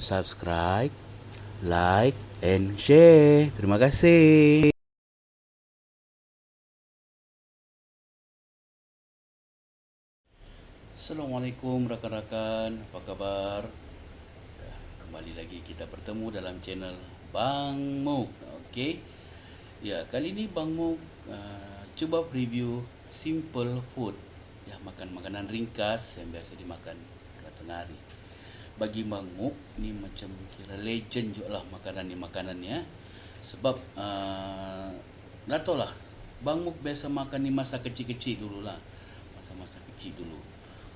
subscribe, like, and share. Terima kasih. Assalamualaikum rakan-rakan, apa khabar? Kembali lagi kita bertemu dalam channel Bang Muk. Okey. Ya, kali ini Bang Muk cuba preview simple food. Ya, makan makanan ringkas yang biasa dimakan pada tengah hari. Bagi Bang Muk ni macam kira legend juga lah makanan ni makanannya. Sebab dah tahu lah, Bang Muk biasa makan ni masa kecil-kecil dulu lah. Masa-masa kecil dulu.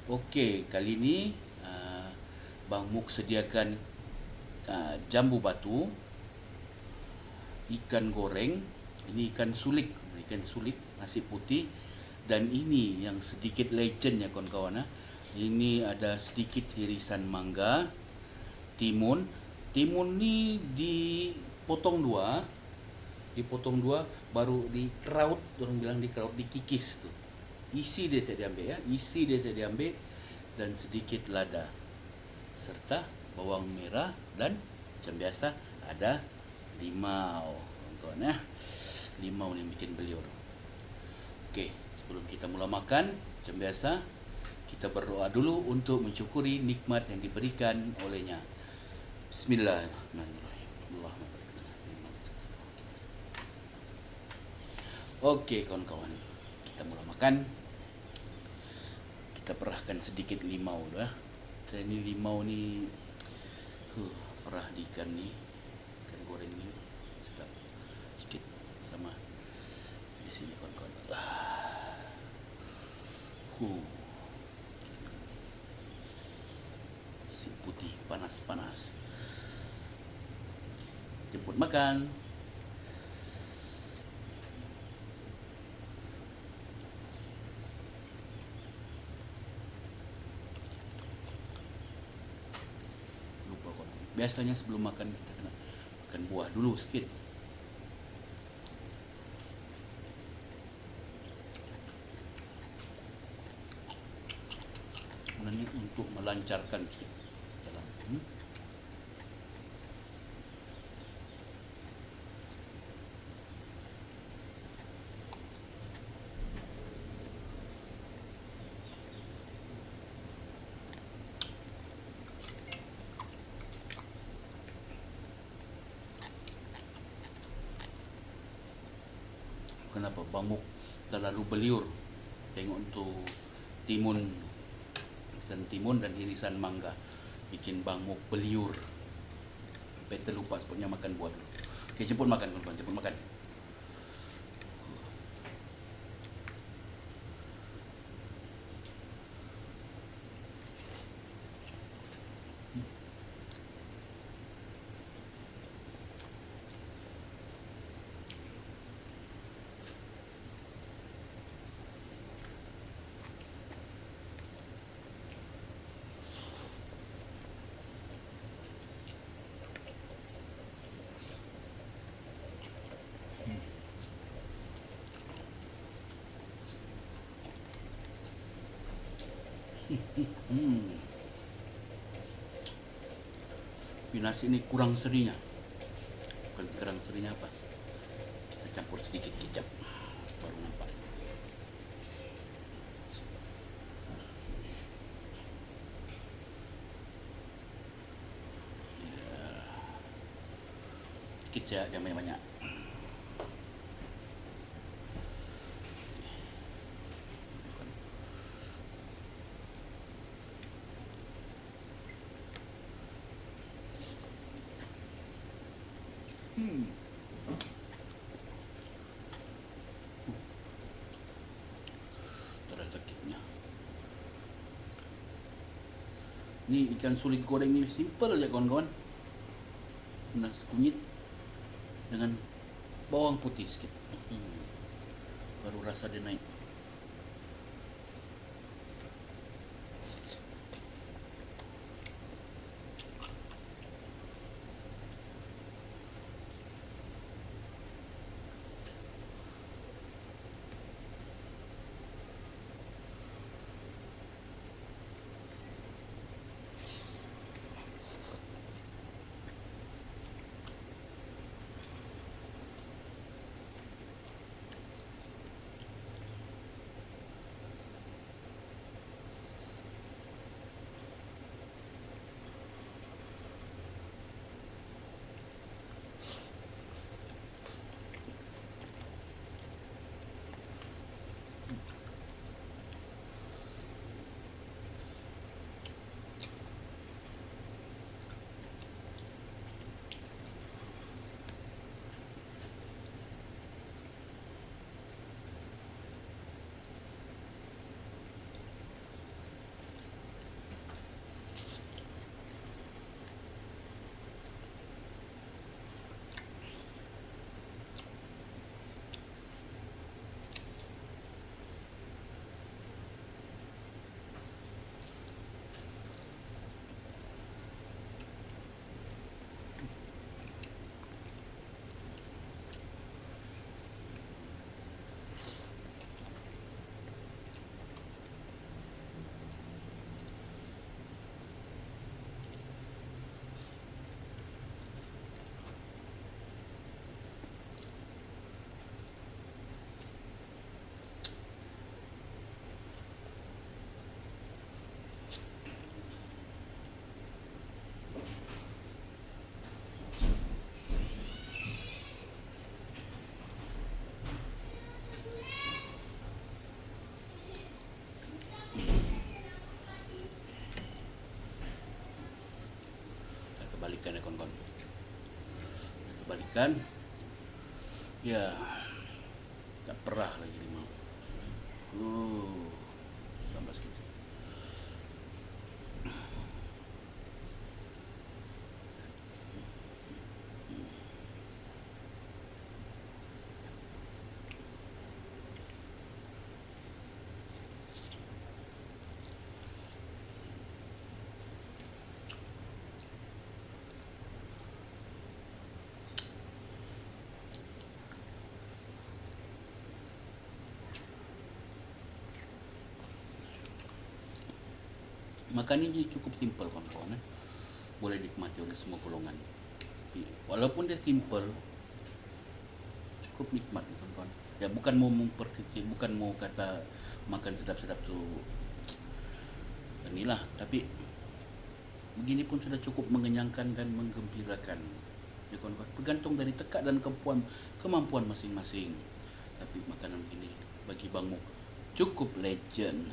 Okey, kali ni Bang Muk sediakan jambu batu, ikan goreng, ini ikan sulik, nasi putih, dan ini yang sedikit legendnya kawan-kawan. Ini ada sedikit irisan mangga, timun. Timun ni dipotong dua, baru dikerut, orang bilang dikerut, dikikis tu. Isi dia saya diambil dan sedikit lada serta bawang merah dan macam biasa ada limau. Kawan-kawan limau ni bikin beliur. Okey, sebelum kita mula makan, macam biasa kita berdoa dulu untuk mensyukuri nikmat yang diberikan olehnya. Bismillahirrahmanirrahim. Okey kawan-kawan, kita mula makan. Kita perahkan sedikit limau dah. Saya ni limau ni perah di ikan ni, ikan goreng ni sedap sikit sama di sini kawan-kawan. Si putih panas-panas. Jemput makan. Biasanya sebelum makan kita kena makan buah dulu sikit. Ini untuk melancarkan sikit dalam. Kenapa Bang Muk terlalu beliur tengok untuk timun dan irisan mangga, bikin Bang Muk beliur sampai terlupa sebabnya makan buah dulu. Okey, jemput makan kawan-kawan, jemput makan. Nasi ini kurang serinya. Bukan kurang serinya apa? Kita campur sedikit kecap baru nampak. Kecap jangan banyak. Terasa sakitnya. Ni ikan sulit goreng ni simple aja kawan-kawan. Nasi kunyit dengan bawang putih sikit. Baru rasa dia naik. balikan ya kawan-kawan. Kita balikan. Ya, tak perah lagi limau. Tambah sikit. Makan ini cukup simpel kawan-kawan. Boleh dinikmati oleh semua golongan. Tapi walaupun dia simpel, cukup nikmat kawan-kawan. Ya bukan mau memperkecil, bukan mau kata makan sedap-sedap tu inilah, tapi begini pun sudah cukup mengenyangkan dan menggembirakan. Ya kawan-kawan, bergantung dari tekad dan kemampuan masing-masing. Tapi makanan begini bagi Bang Muk cukup legend.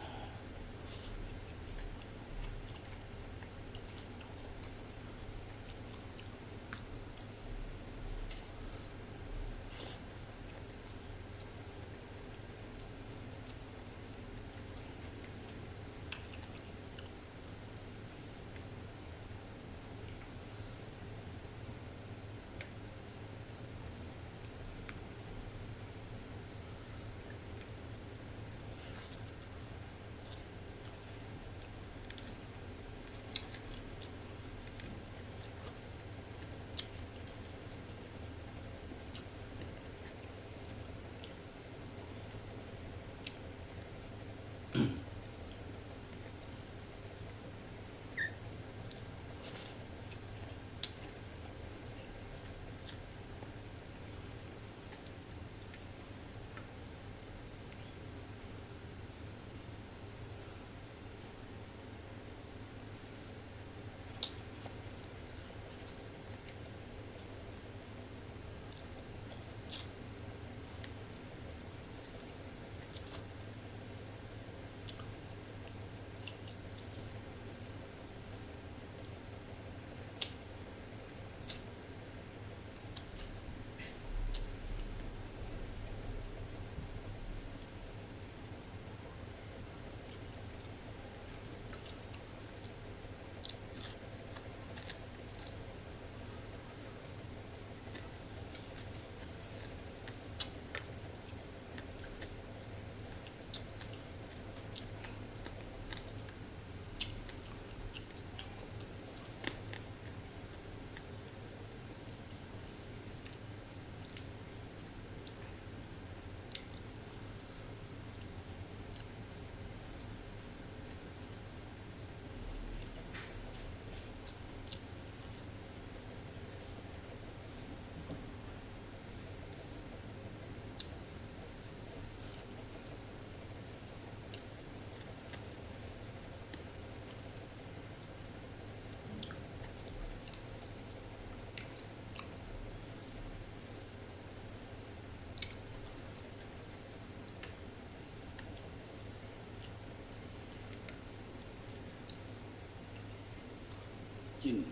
Jin.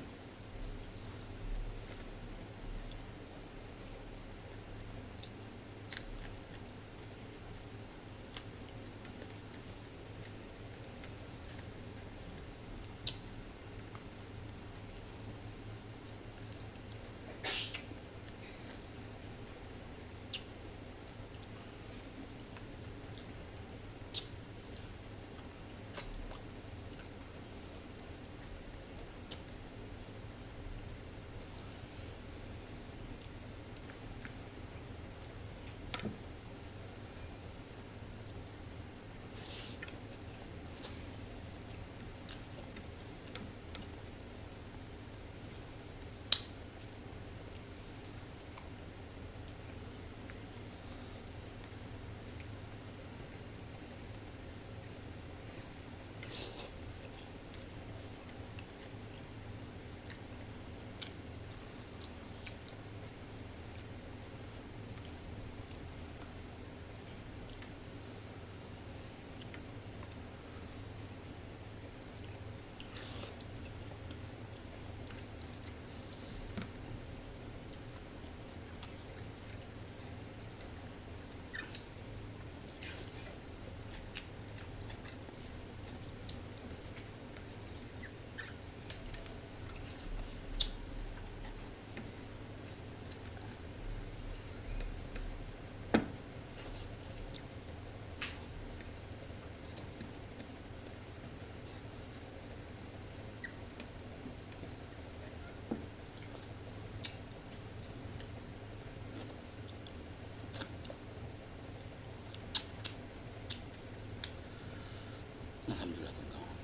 Alhamdulillah kawan-kawan.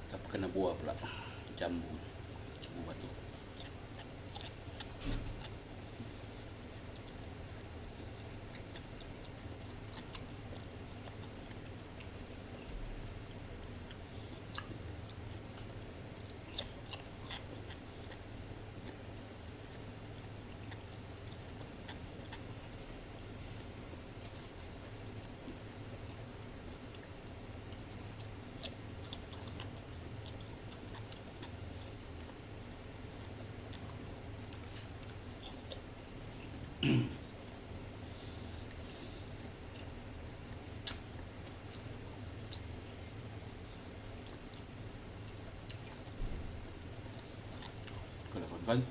Tak kena buah pula. Jambu. Jambu batu. Kalau kawan-kawan,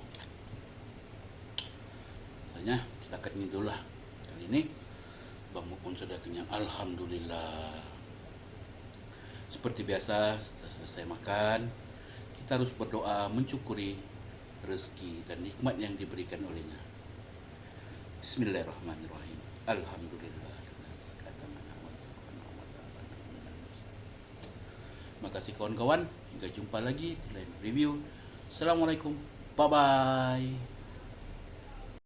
rasanya setakat ini dulu lah. Kali ini Bang Muk pun sudah kenyang, alhamdulillah. Seperti biasa, setelah selesai makan, kita harus berdoa mensyukuri rezeki dan nikmat yang diberikan olehnya. Bismillahirrahmanirrahim. Alhamdulillah. Terima kasih kawan-kawan. Hingga jumpa lagi di lain review. Assalamualaikum. Bye-bye.